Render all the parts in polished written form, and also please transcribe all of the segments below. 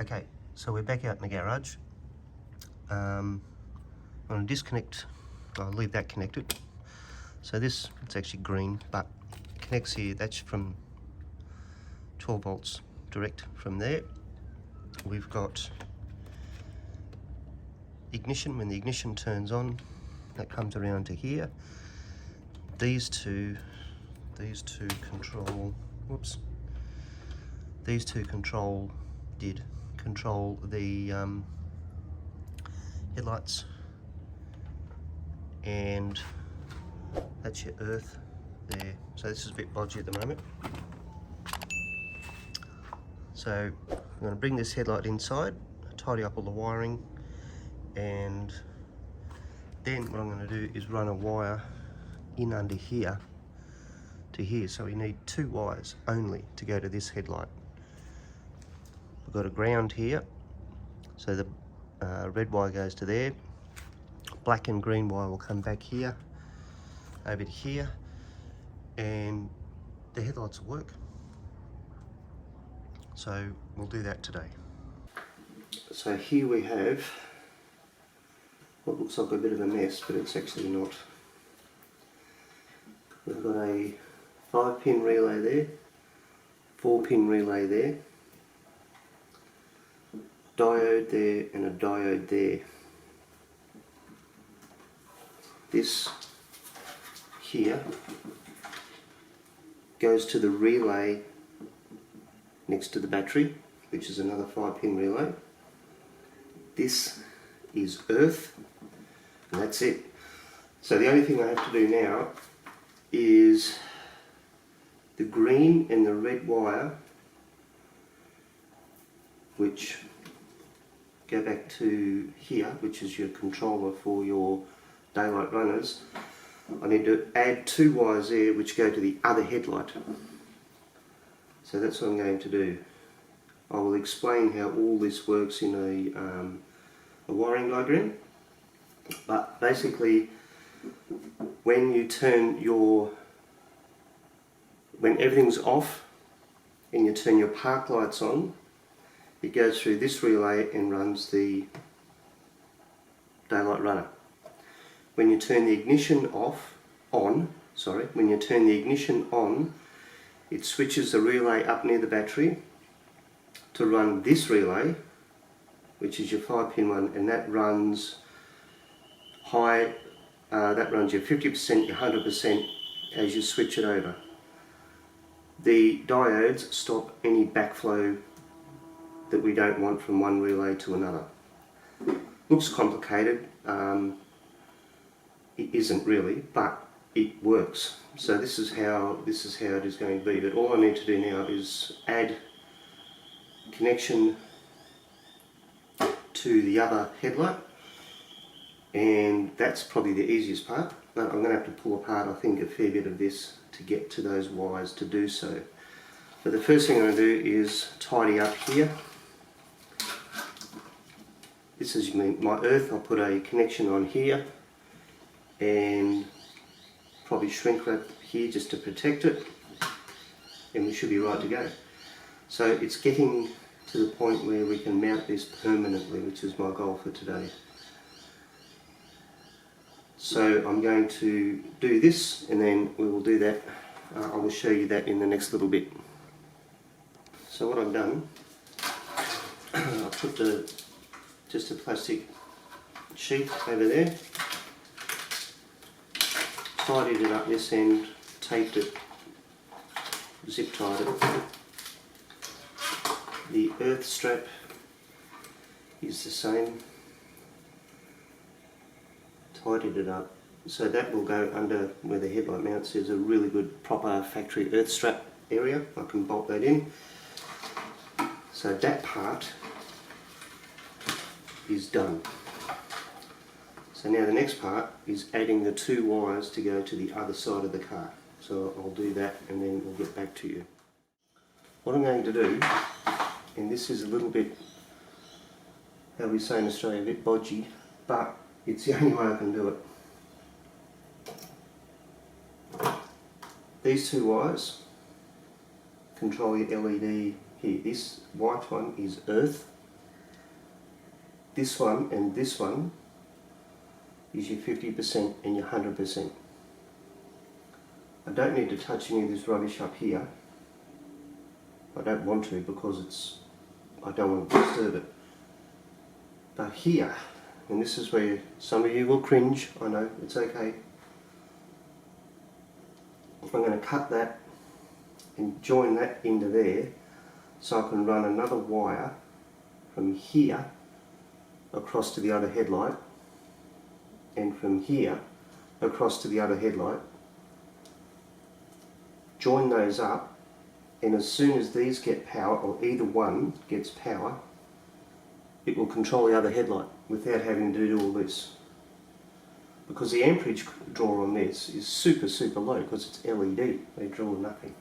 Okay, so we're back out in the garage. I'm going to disconnect, I'll leave that connected. So this, it's actually green, but it connects here. That's from 12 volts direct from there. We've got ignition. When the ignition turns on, that comes around to here. These two control, whoops. These two control the headlights, and that's your earth there. So this is a bit bodgy at the moment. So I'm going to bring this headlight inside, tidy up all the wiring, and then what I'm going to do is run a wire in under here to here. So we need 2 wires only to go to this headlight. We've got a ground here, so the red wire goes to there. Black and green wire will come back here, over to here, and the headlights will work. So we'll do that today. So here we have what looks like a bit of a mess, but it's actually not. We've got a 5-pin relay there, 4-pin relay there, diode there, and a diode there. This here goes to the relay next to the battery, which is another 5-pin relay. This is earth, and that's it. So the only thing I have to do now is the green and the red wire, which go back to here, which is your controller for your daylight runners. I need to add 2 wires there which go to the other headlight. So that's what I'm going to do. I will explain how all this works in a wiring diagram. But basically, when everything's off and you turn your park lights on, it goes through this relay and runs the daylight runner. When you turn the ignition on, it switches the relay up near the battery to run this relay, which is your 5-pin one, and that runs high, that runs your 50%, your 100% as you switch it over. The diodes stop any backflow that we don't want from one relay to another. Looks complicated, it isn't really, but it works. So this is how it is going to be. But all I need to do now is add connection to the other headlight, and that's probably the easiest part. But I'm going to have to pull apart, I think, a fair bit of this to get to those wires to do so. But the first thing I'm going to do is tidy up here. This is my earth. I'll put a connection on here and probably shrink wrap here just to protect it, and we should be right to go. So it's getting to the point where we can mount this permanently, which is my goal for today. So I'm going to do this, and then we will do that. I will show you that in the next little bit. So what I've done, I've put just a plastic sheet over there, tidied it up this end, taped it, zip tied it. The earth strap is the same, tidied it up. So that will go under where the headlight mounts. There's a really good proper factory earth strap area. I can bolt that in. So that part is done. So now the next part is adding the 2 wires to go to the other side of the car. So I'll do that and then we'll get back to you. What I'm going to do, and this is a little bit, how we say in Australia, a bit bodgy, but it's the only way I can do it. These 2 wires control your LED here. This white one is earth, this one and this one is your 50% and your 100%. I don't need to touch any of this rubbish up here. I don't want to because I don't want to disturb it. But here, and this is where some of you will cringe, I know, it's okay. I'm going to cut that and join that into there so I can run another wire from here across to the other headlight and from here across to the other headlight. Join those up, and as soon as these get power, or either one gets power, it will control the other headlight without having to do all this. Because the amperage draw on this is super low because it's LED, they draw nothing.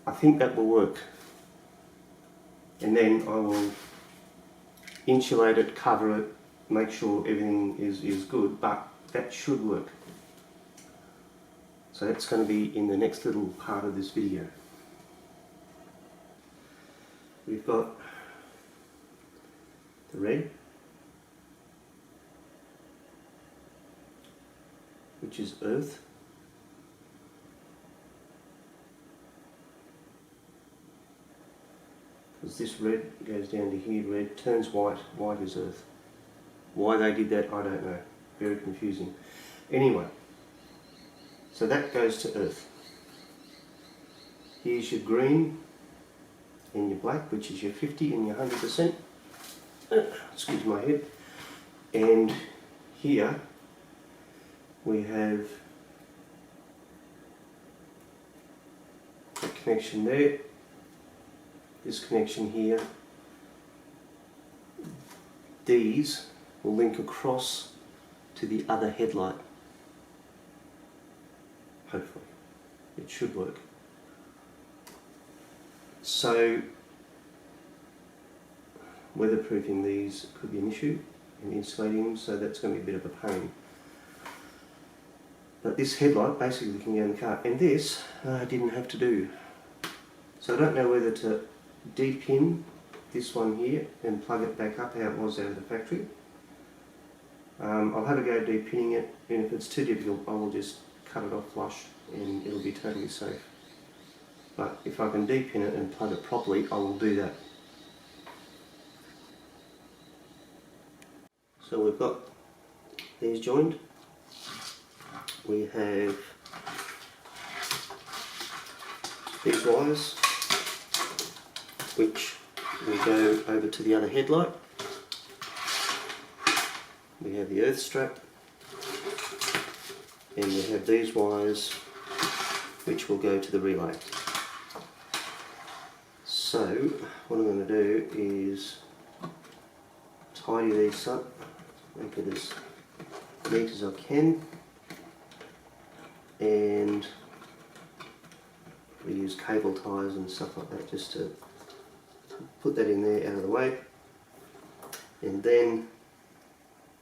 I think that will work. And then I will insulate it, cover it, make sure everything is good, but that should work. So that's going to be in the next little part of this video. We've got the red, which is earth. Because this red goes down to here, red turns white, white is earth. Why they did that, I don't know. Very confusing. Anyway, so that goes to earth. Here's your green and your black, which is your 50 and your 100%. Excuse my head. And here we have a connection there, this connection here. These will link across to the other headlight. Hopefully. It should work. So weatherproofing these could be an issue, and insulating them, so that's going to be a bit of a pain. But this headlight basically can go in the car, and this I didn't have to do. So I don't know whether to de-pin this one here and plug it back up how it was out of the factory. I'll have a go de-pinning it, and if it's too difficult I will just cut it off flush and it'll be totally safe. But if I can de-pin it and plug it properly, I will do that. So we've got these joined. We have these wires which will go over to the other headlight. We have the earth strap, and we have these wires which will go to the relay. So what I'm going to do is tidy these up, make it as neat as I can, and we use cable ties and stuff like that just to put that in there out of the way, and then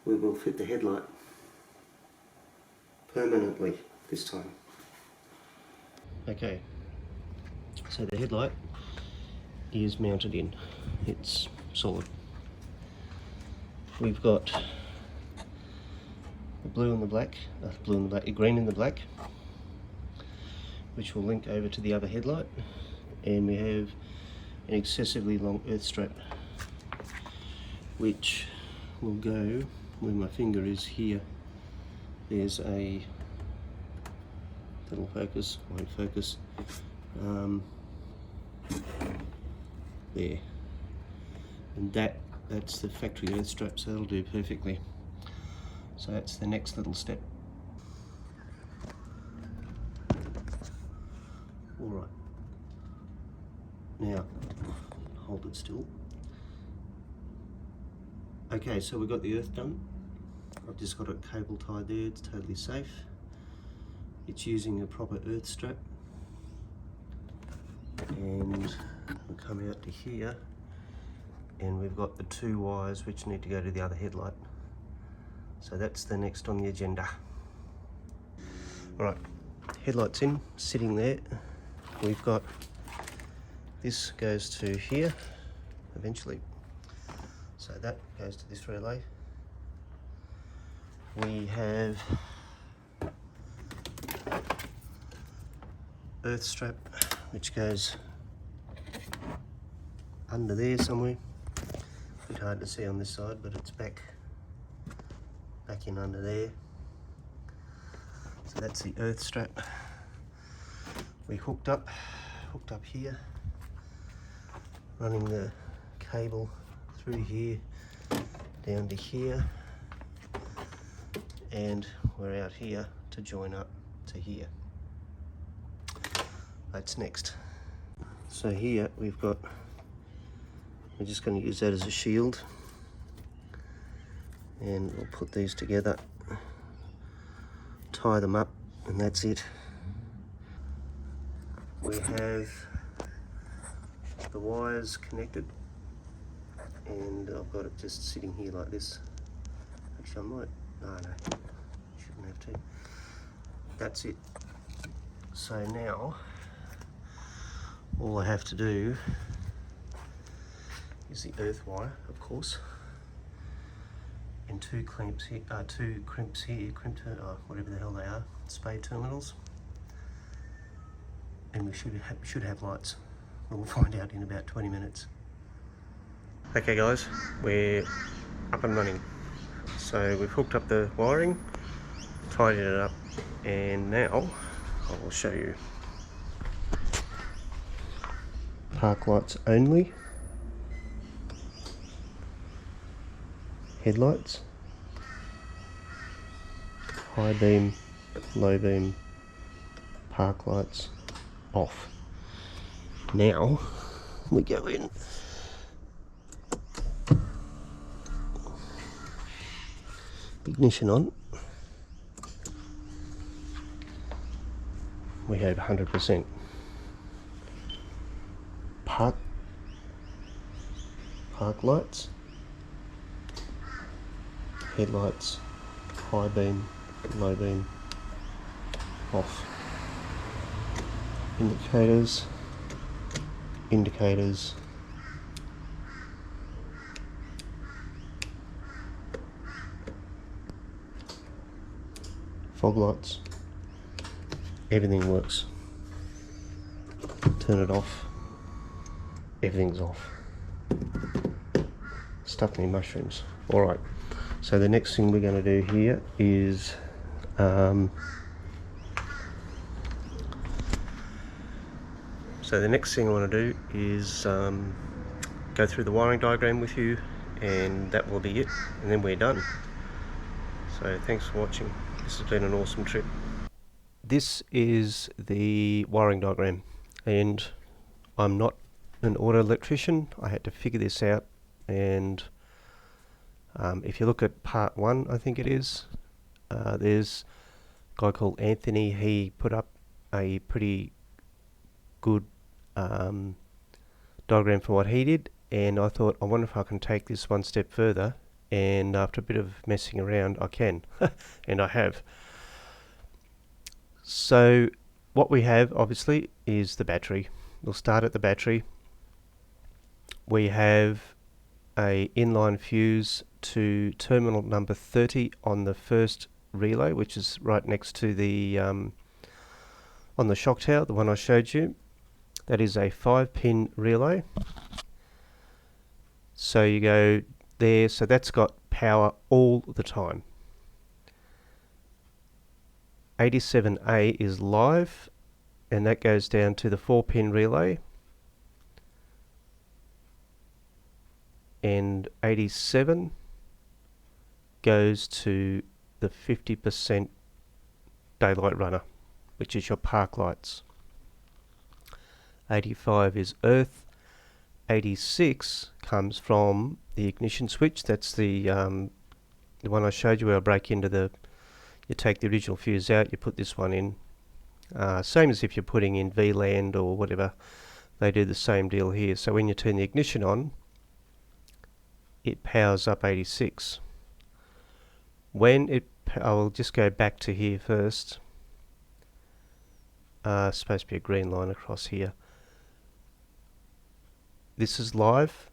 we will fit the headlight permanently this time. Okay, so the headlight is mounted in, it's solid. We've got the blue and the black, the green and the black, which will link over to the other headlight, and we have an excessively long earth strap which will go where my finger is here. There's a little focus, won't focus, there, and that's the factory earth strap, so that'll do perfectly. So that's the next little step. Alright, now hold it still. Okay, so we've got the earth done. I've just got it cable tied there, it's totally safe. It's using a proper earth strap, and we'll come out to here, and we've got the two wires which need to go to the other headlight. So that's the next on the agenda. Alright, headlight's in, sitting there. We've got this goes to here eventually. So that goes to this relay. We have earth strap which goes under there somewhere. A bit hard to see on this side, but it's back in under there. So that's the earth strap. We hooked up here, running the cable through here down to here, and we're out here to join up to here. That's next. So here we're just going to use that as a shield, and we'll put these together, tie them up, and that's it. We have the wires connected, and I've got it just sitting here like this. Actually, I might, no, shouldn't have to. That's it. So now all I have to do is the earth wire, of course, and two crimps here, whatever the hell they are, spade terminals, and we should have lights. We'll find out in about 20 minutes. Okay guys, we're up and running. So we've hooked up the wiring, tidied it up, and now I will show you. Park lights only. Headlights. High beam, low beam, park lights off. Now we go in. Ignition on. We have 100%. Park lights, headlights, high beam, low beam, off. Indicators, fog lights, everything works. Turn it off, everything's off. Stuck me mushrooms. Alright, so the next thing we're going to do here is go through the wiring diagram with you, and that will be it, and then we're done. So thanks for watching. This has been an awesome trip. This is the wiring diagram, and I'm not an auto electrician. I had to figure this out, and if you look at part 1, I think it is, there's a guy called Anthony. He put up a pretty good diagram for what he did, and I thought, I wonder if I can take this one step further, and after a bit of messing around I can. And I have. So what we have obviously is the battery. We'll start at the battery. We have a inline fuse to terminal number 30 on the first relay, which is right next to the on the shock tower, the one I showed you. That is a 5-pin relay. So you go there, so that's got power all the time. 87A is live, and that goes down to the 4-pin relay. And 87 goes to the 50% daylight runner, which is your park lights. 85 is earth. 86 comes from the ignition switch. That's the one I showed you where I break into the, you take the original fuse out, you put this one in. Same as if you're putting in VLAN or whatever, they do the same deal here. So when you turn the ignition on, it powers up 86. When it, I will just go back to here first. Supposed to be a green line across here. This is live.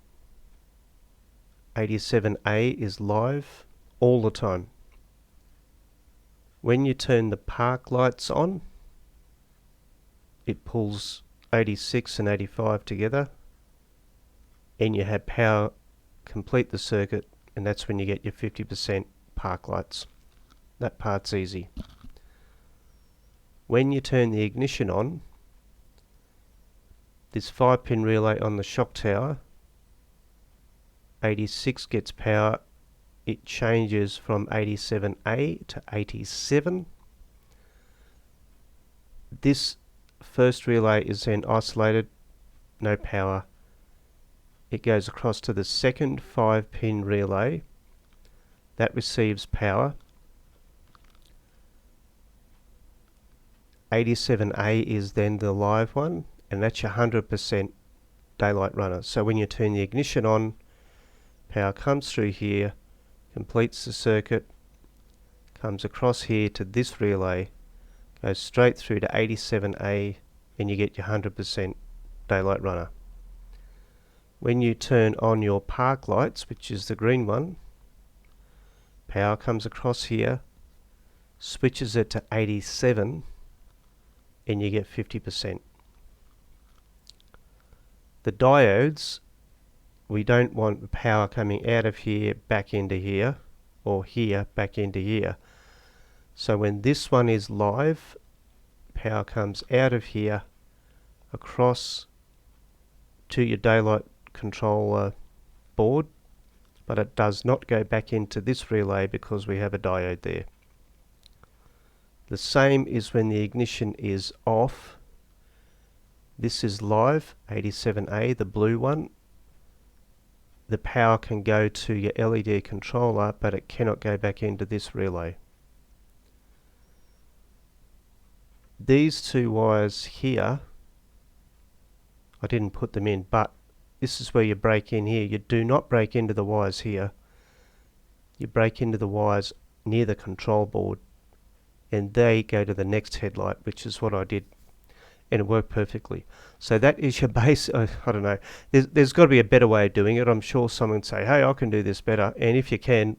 87A is live all the time. When you turn the park lights on, it pulls 86 and 85 together, and you have power complete the circuit, and that's when you get your 50% park lights. That part's easy. When you turn the ignition on, this 5-pin relay on the shock tower, 86 gets power. It changes from 87A to 87. This first relay is then isolated, no power. It goes across to the second 5-pin relay. That receives power. 87A is then the live one, and that's your 100% daylight runner. So when you turn the ignition on, power comes through here, completes the circuit, comes across here to this relay, goes straight through to 87A, and you get your 100% daylight runner. When you turn on your park lights, which is the green one, power comes across here, switches it to 87, and you get 50%. The diodes, we don't want the power coming out of here back into here, or here back into here. So when this one is live, power comes out of here across to your daylight controller board, but it does not go back into this relay because we have a diode there. The same is when the ignition is off. This is live, 87A, the blue one. The power can go to your LED controller, but it cannot go back into this relay. These two wires here, I didn't put them in, but this is where you break in here. You do not break into the wires here. You break into the wires near the control board, and they go to the next headlight, which is what I did, and it worked perfectly. So that is your base. I don't know, there's got to be a better way of doing it. I'm sure someone would say, hey, I can do this better, and if you can,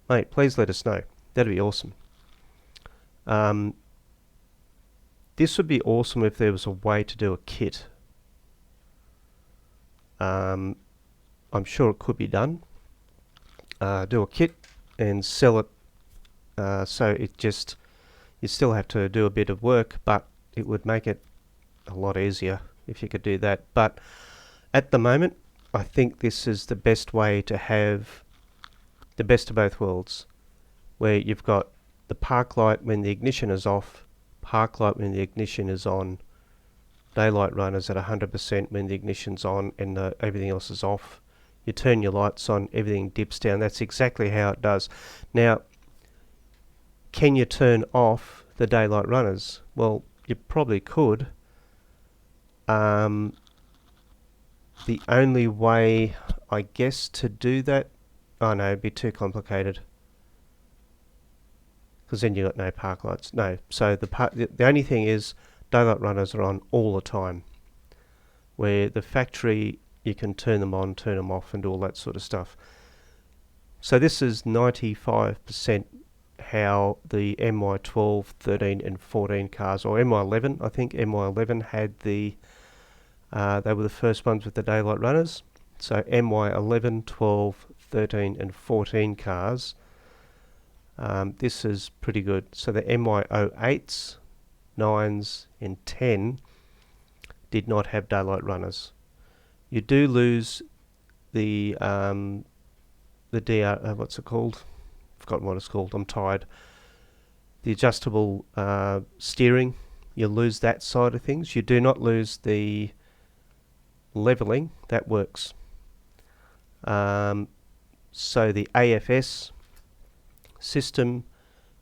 mate, please let us know. That'd be awesome. This would be awesome if there was a way to do a kit. I'm sure it could be done. Do a kit and sell it, so it just, you still have to do a bit of work, but it would make it a lot easier if you could do that. But at the moment, I think this is the best way to have the best of both worlds, where you've got the park light when the ignition is off, park light when the ignition is on, daylight runners at 100% when the ignition's on and everything else is off. You turn your lights on, everything dips down. That's exactly how it does. Now, can you turn off the daylight runners? Well, you probably could. The only way, I guess, to do that, oh no, it'd be too complicated, because then you got no park lights. No, so the only thing is daylight runners are on all the time, where the factory you can turn them on, turn them off, and all that sort of stuff. So this is 95% how the MY12, 13 and 14 cars, or MY11, I think MY11 had the they were the first ones with the daylight runners. So MY11, 12, 13 and 14 cars, this is pretty good. So the MY08s, 9s and 10 did not have daylight runners. You do lose the DR, what's it called? Forgotten what it's called. I'm tired. The adjustable steering, you lose that side of things. You do not lose the leveling. That works. So the AFS system,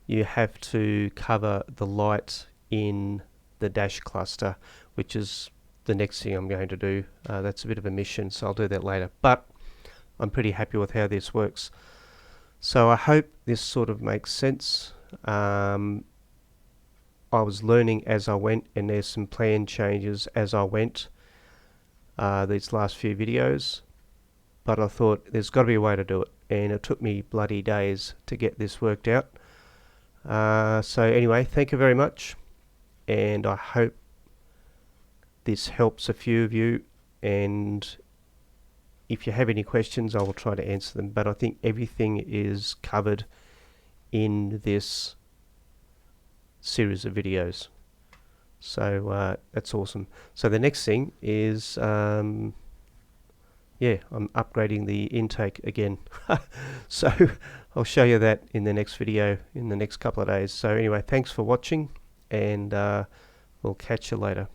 you have to cover the light in the dash cluster, which is the next thing I'm going to do. That's a bit of a mission, so I'll do that later, but I'm pretty happy with how this works. So I hope this sort of makes sense. I was learning as I went, and there's some plan changes as I went these last few videos. but I thought there's got to be a way to do it, and it took me bloody days to get this worked out. So anyway, thank you very much, and I hope this helps a few of you, and if you have any questions I will try to answer them, but I think everything is covered in this series of videos. So that's awesome. So the next thing is yeah, I'm upgrading the intake again. So I'll show you that in the next video in the next couple of days. So anyway, thanks for watching, and we'll catch you later.